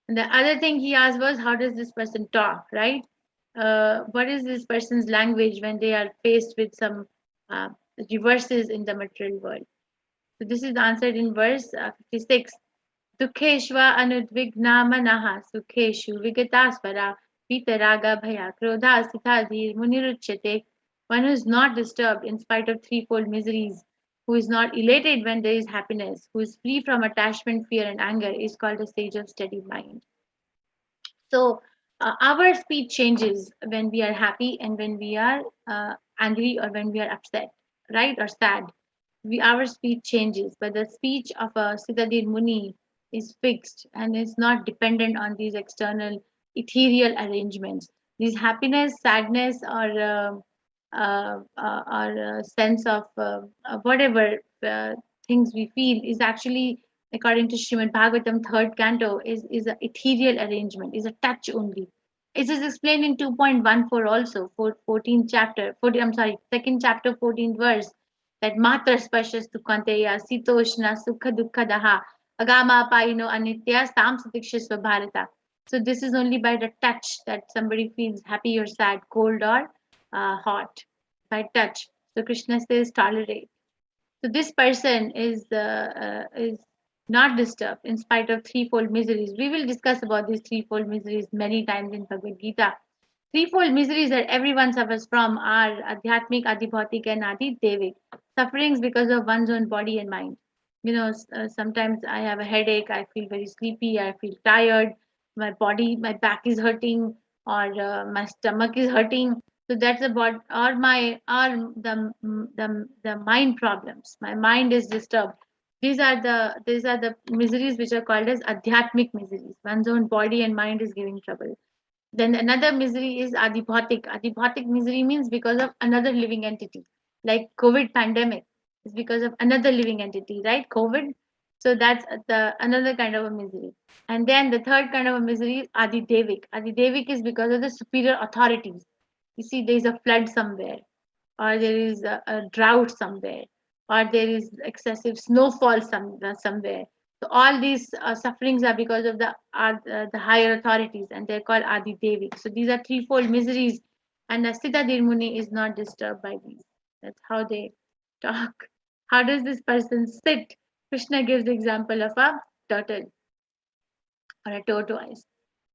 And the other thing he asked was, how does this person talk, right? What is this person's language when they are faced with some uh, reverses in the material world? So this is answered in verse 56. Dukheshva anudvigna manaha sukheshu vigatasvara vitaraga bhaya krodha sithadhir muniruchyate. One who is not disturbed in spite of threefold miseries, who is not elated when there is happiness, who is free from attachment, fear, and anger, is called a sage of steady mind. So our speech changes when we are happy and when we are angry or when we are upset, right, or sad. Our speech changes, but the speech of a Siddhadir Muni is fixed and is not dependent on these external ethereal arrangements. These happiness, sadness, or or sense of whatever things we feel is actually, according to Srimad Bhagavatam, third canto, is an ethereal arrangement, is a touch only. It is explained in 2.14 also, 14th chapter, 40, I'm sorry, second chapter, 14th verse, that Matra Spashas Tukhanteya, Sitoshna, Sukha Dukha Daha, Agama Paino Anitya, Sam Satikshasva Bharata. So this is only by the touch that somebody feels happy or sad, cold or hot, by touch. So Krishna says tolerate. So this person is not disturbed in spite of threefold miseries. We will discuss about these threefold miseries many times in Bhagavad Gita. Threefold miseries that everyone suffers from are adhyatmic, adhibhautik, and adhidevic. Sufferings because of one's own body and mind. Sometimes I have a headache, I feel very sleepy, I feel tired, my back is hurting, or my stomach is hurting. So that's about, or the mind problems. My mind is disturbed. These are the miseries which are called as adhyatmic miseries. One's own body and mind is giving trouble. Then another misery is adibhautic. Adibhautic misery means because of another living entity, like COVID pandemic is because of another living entity, right? COVID. So that's the another kind of a misery. And then the third kind of a misery is adidevic. Adidevic is because of the superior authorities. You see, there is a flood somewhere, or there is a drought somewhere, or there is excessive snowfall somewhere. So all these sufferings are because of the higher authorities, and they're called Adi Devi. So these are threefold miseries, and Siddha Dirmuni is not disturbed by these. That's how they talk. How does this person sit? Krishna gives the example of a turtle or a tortoise.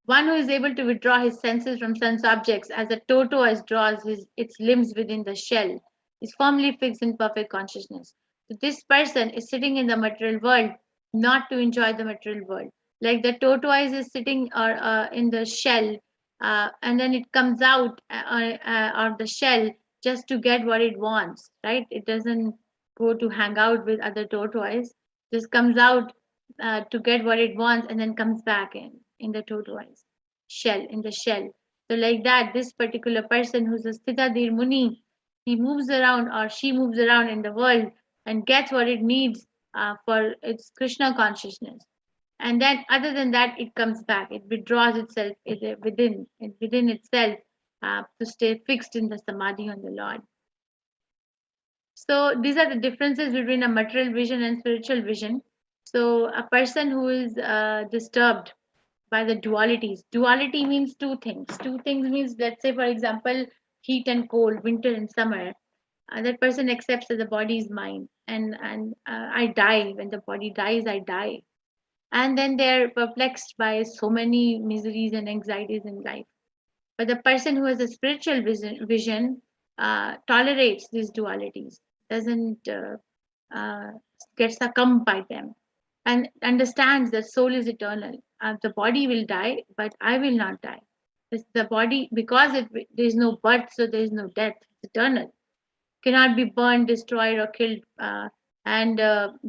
One who is able to withdraw his senses from sense objects as a tortoise draws its limbs within the shell is firmly fixed in perfect consciousness. So this person is sitting in the material world not to enjoy the material world. Like the tortoise is sitting or in the shell, and then it comes out of the shell just to get what it wants, right? It doesn't go to hang out with other tortoise, just comes out to get what it wants and then comes back in the tortoise shell, in the shell. So like that, this particular person who's a Sthitadir Muni, he moves around or she moves around in the world and gets what it needs for its Krishna consciousness. And then other than that, it comes back. It withdraws itself within itself to stay fixed in the samadhi on the Lord. So these are the differences between a material vision and spiritual vision. So a person who is disturbed by the dualities. Duality means two things. Two things means, let's say, for example, heat and cold, winter and summer. That person accepts that the body is mine, and I die. When the body dies, I die. And then they're perplexed by so many miseries and anxieties in life. But the person who has a spiritual vision tolerates these dualities, doesn't get succumbed by them, and understands that soul is eternal. The body will die, but I will not die. The body, because there is no birth, so there is no death. It's eternal, cannot be burned, destroyed, or killed. And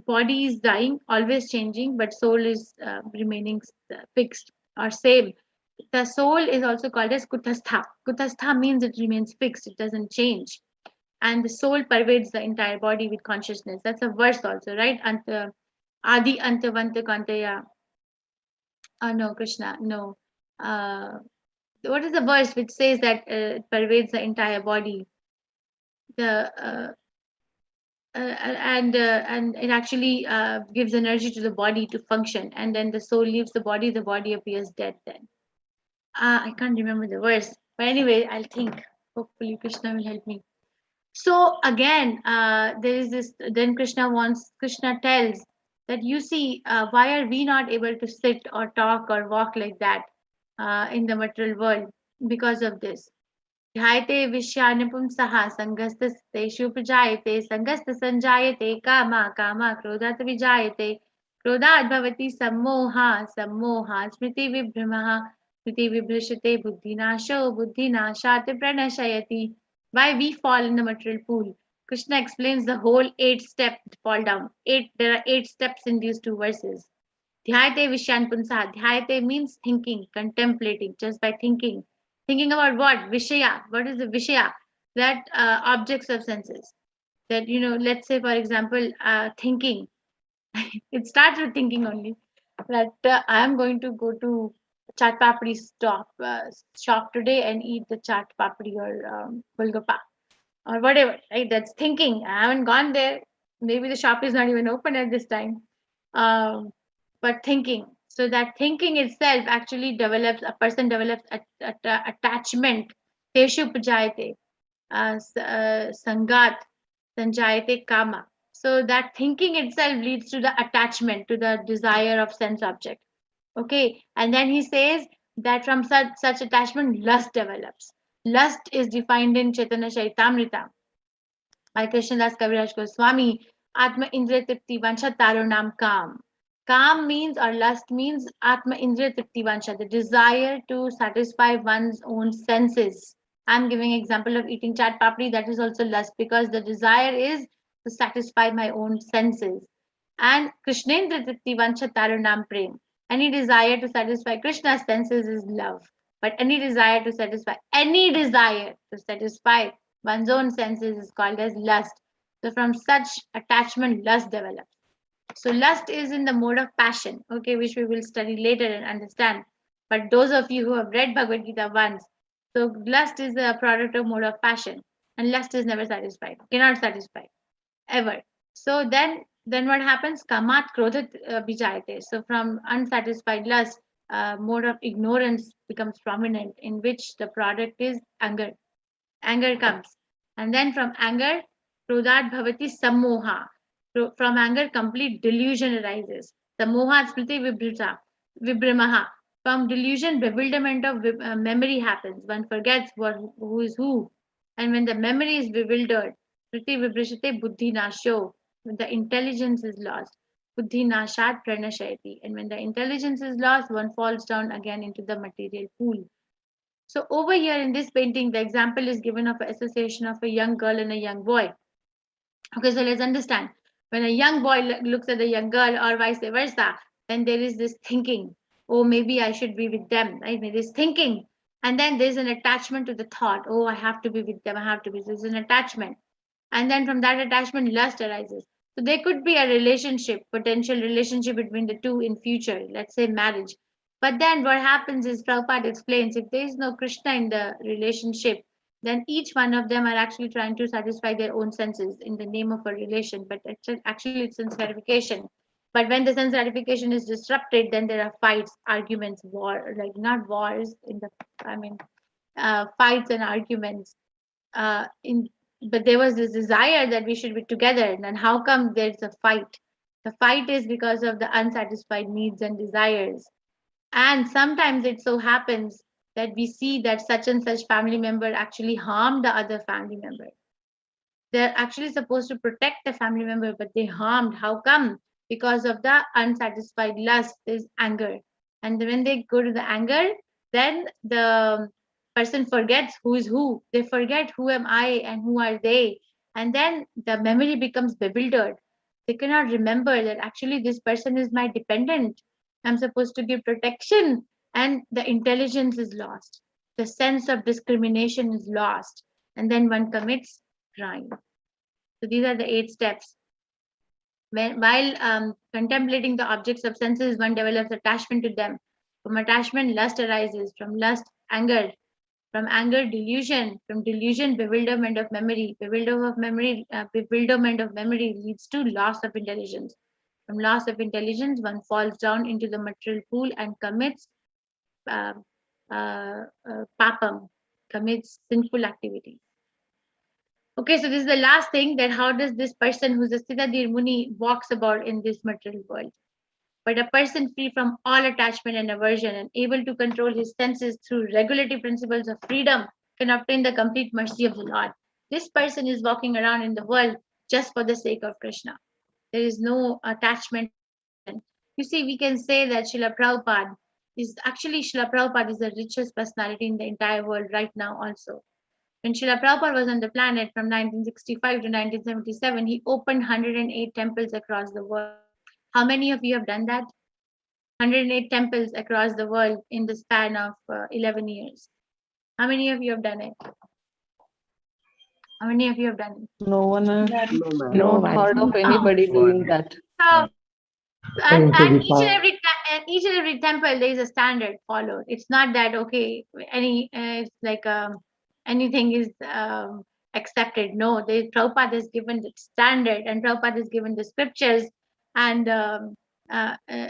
body is dying, always changing, but soul is remaining fixed or same. The soul is also called as kutastha. Kutastha means it remains fixed, it doesn't change. And the soul pervades the entire body with consciousness. That's a verse also, right? Adi Antavanta Kantaya. Oh no, Krishna, no. What is the verse which says that it pervades the entire body? The and it actually gives energy to the body to function, and then the soul leaves the body appears dead. Then I can't remember the verse, but anyway, I'll think. Hopefully, Krishna will help me. So again, there is this. Then Krishna tells that, you see, why are we not able to sit or talk or walk like that in the material world? Because of this. ध्यायते विषयानुपुंसः सङ्गस्तस्तेषु प्रजायते सङ्गस्तसञ्जायते कामा कामा क्रोधात् विजायते क्रोधात् भवति सम्मोहा सम्मोहात् स्मृतिविभ्रमः स्मृतिविभ्रशते बुद्धिनाशो बुद्धिनाशात् प्रणशयति. Why we fall in the material pool? Krishna explains the whole 8-step fall down. There are 8 steps in these 2 verses. Dhyayate Vishyanpunsa. Dhyayate means thinking, contemplating, just by thinking. Thinking about what? Vishaya. What is the Vishaya? that objects of senses. That, let's say, for example, thinking. It starts with thinking only. That I am going to go to chaat papri shop today and eat the chaat papri or golgappa or whatever. Right? That's thinking. I haven't gone there. Maybe the shop is not even open at this time. Um, but thinking. So that thinking itself actually develops. A person develops attachment. Teshu pujayate. Sangat sanjayate kama. So that thinking itself leads to the attachment, to the desire of sense object. Okay, and then he says that from such attachment, lust develops. Lust is defined in Chaitanya Charitamrita by Krishnadas Kaviraj Goswami. Atma Indriya Tripti Vansha Taro Nam Kam. Kam means, or lust means, Atma Indriya Tripti Vansha, the desire to satisfy one's own senses. I'm giving example of eating chat papri. That is also lust, because the desire is to satisfy my own senses. And Krishnendra Tripti Vansha Taro Nam Prem. Any desire to satisfy Krishna's senses is love. But any desire to satisfy, one's own senses is called as lust. So from such attachment, lust develops. So lust is in the mode of passion, okay, which we will study later and understand. But those of you who have read Bhagavad Gita once, so lust is a product of mode of passion, and lust is never satisfied, cannot satisfy ever. So then what happens? Kamat krodhat bijayate. So from unsatisfied lust, mode of ignorance becomes prominent, in which the product is anger. Anger comes, and then from anger, krodhat bhavati sammoha. From anger, complete delusion arises. Sammoha smriti vibramaha. From delusion, bewilderment of memory happens. One forgets who is who. And when the memory is bewildered, Priti Vibrishate Buddhi Nasho, when the intelligence is lost, Buddhi Nashat Pranashayati. And when the intelligence is lost, one falls down again into the material pool. So over here in this painting, the example is given of an association of a young girl and a young boy. Okay, so let's understand. When a young boy looks at a young girl or vice versa, then there is this thinking, oh, maybe I should be with them, right? There is thinking. And then there's an attachment to the thought, oh, I have to be with them, I have to be. There's an attachment. And then from that attachment, lust arises. So there could be a relationship, potential relationship between the two in future, let's say marriage. But then what happens is, Prabhupada explains, if there is no Krishna in the relationship, then each one of them are actually trying to satisfy their own senses in the name of a relation, but actually it's sense gratification. But when the sense gratification is disrupted, then there are fights, arguments, war, like not wars in the, I mean, fights and arguments. In But there was this desire that we should be together, and then how come there's a fight? The fight is because of the unsatisfied needs and desires. And sometimes it so happens that we see that such and such family member actually harmed the other family member. They're actually supposed to protect the family member, but they harmed. How come? Because of the unsatisfied lust, there's anger. And when they go to the anger, then the person forgets who is who. They forget who am I and who are they. And then the memory becomes bewildered. They cannot remember that actually this person is my dependent. I'm supposed to give protection, and the intelligence is lost. The sense of discrimination is lost. And then one commits crime. So these are the 8 steps. While contemplating the objects of senses, one develops attachment to them. From attachment, lust arises. From lust, anger. From anger, delusion. From delusion, bewilderment of memory. Bewilderment of memory leads to loss of intelligence. From loss of intelligence, one falls down into the material pool and commits uh, papam, commits sinful activities. Okay, so this is the last thing, that how does this person who's a Siddhadir Muni walks about in this material world? But a person free from all attachment and aversion and able to control his senses through regulative principles of freedom can obtain the complete mercy of the Lord. This person is walking around in the world just for the sake of Krishna. There is no attachment and aversion. You see, we can say that Srila Prabhupada is the richest personality in the entire world right now also. When Srila Prabhupada was on the planet from 1965 to 1977, he opened 108 temples across the world. How many of you have done that? 108 temples across the world in the span of 11 years. How many of you have done it? How many of you have done it? No one has No, ma'am. not heard of anybody doing that. So, and To be each and every temple there is a standard followed. It's not that okay, it's like anything is accepted. No, Prabhupada is given the standard, and Prabhupada is given the scriptures, and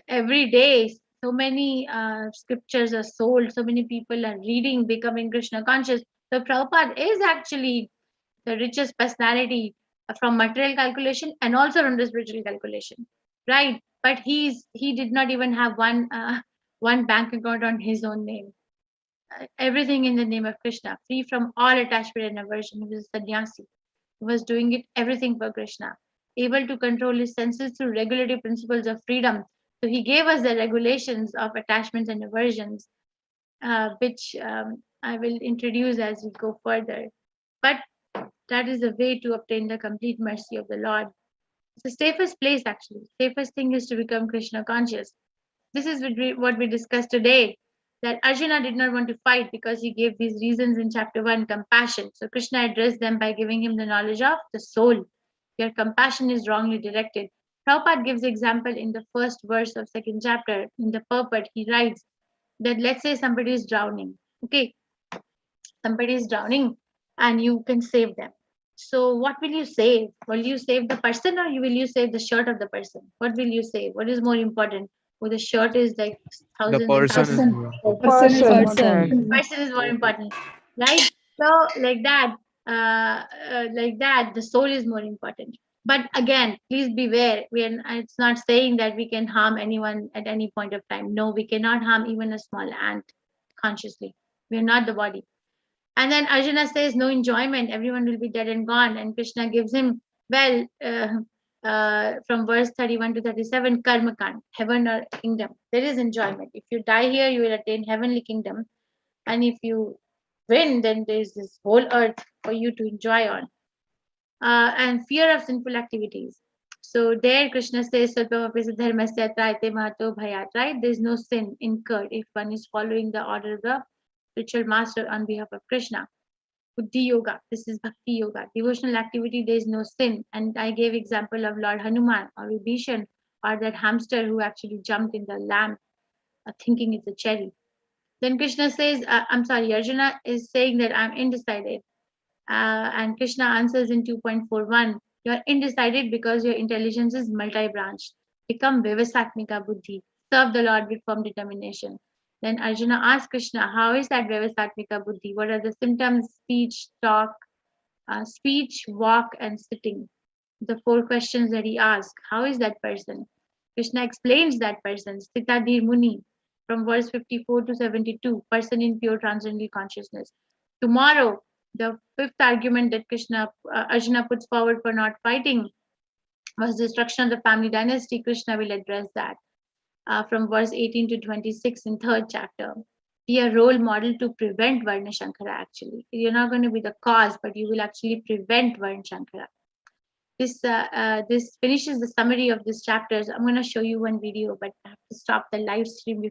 every day so many scriptures are sold. So many people are reading, becoming Krishna conscious. So Prabhupada is actually the richest personality from material calculation and also from the spiritual calculation, right? But he did not even have one bank account on his own name. Everything in the name of Krishna, free from all attachment and aversion. He was a sannyasi. He was doing it everything for Krishna, able to control his senses through regulative principles of freedom. So he gave us the regulations of attachments and aversions, which I will introduce as we go further. But that is the way to obtain the complete mercy of the Lord. It's the safest place, actually. Safest thing is to become Krishna conscious. This is what we discussed today, that Arjuna did not want to fight because he gave these reasons in chapter 1, compassion. So Krishna addressed them by giving him the knowledge of the soul. Your compassion is wrongly directed. Prabhupada gives example in the first verse of second chapter. In the purport, he writes that let's say somebody is drowning. Okay, somebody is drowning and you can save them. So what will you save? Will you save the person, or will you save the shirt of the person? What will you save? What is more important? Well, the shirt is like thousands The and person thousands. Person is more important, right? So like that, the soul is more important. But again, please beware. It's not saying that we can harm anyone at any point of time. No, we cannot harm even a small ant consciously. We are not the body. And then Arjuna says, no enjoyment, everyone will be dead and gone. And Krishna gives him, from verse 31 to 37, karma kand, heaven or kingdom. There is enjoyment. If you die here, you will attain heavenly kingdom. And if you win, then there is this whole earth for you to enjoy on. And fear of sinful activities. So there Krishna says, right? There is no sin incurred if one is following the order of the spiritual master on behalf of Krishna. Buddhi yoga, this is bhakti yoga. Devotional activity, there is no sin. And I gave example of Lord Hanuman or Vibhishan, or that hamster who actually jumped in the lamp thinking it's a cherry. Then Krishna says, Arjuna is saying that I'm undecided. And Krishna answers in 2.41, you're undecided because your intelligence is multi-branched. Become Vivasatmika Buddhi. Serve the Lord with firm determination. Then Arjuna asks Krishna, how is that Vivasatmika Buddhi? What are the symptoms? Speech, walk, and sitting. The 4 questions that he asks. How is that person? Krishna explains that person, Sthitadhir Muni, from verse 54 to 72, person in pure transcendental consciousness. Tomorrow, the 5th argument that Arjuna puts forward for not fighting was destruction of the family dynasty. Krishna will address that from verse 18 to 26 in 3rd chapter. Be a role model to prevent Varna Shankara, actually. You're not going to be the cause, but you will actually prevent Varna Shankara. This finishes the summary of this chapter. So I'm going to show you one video, but I have to stop the live stream before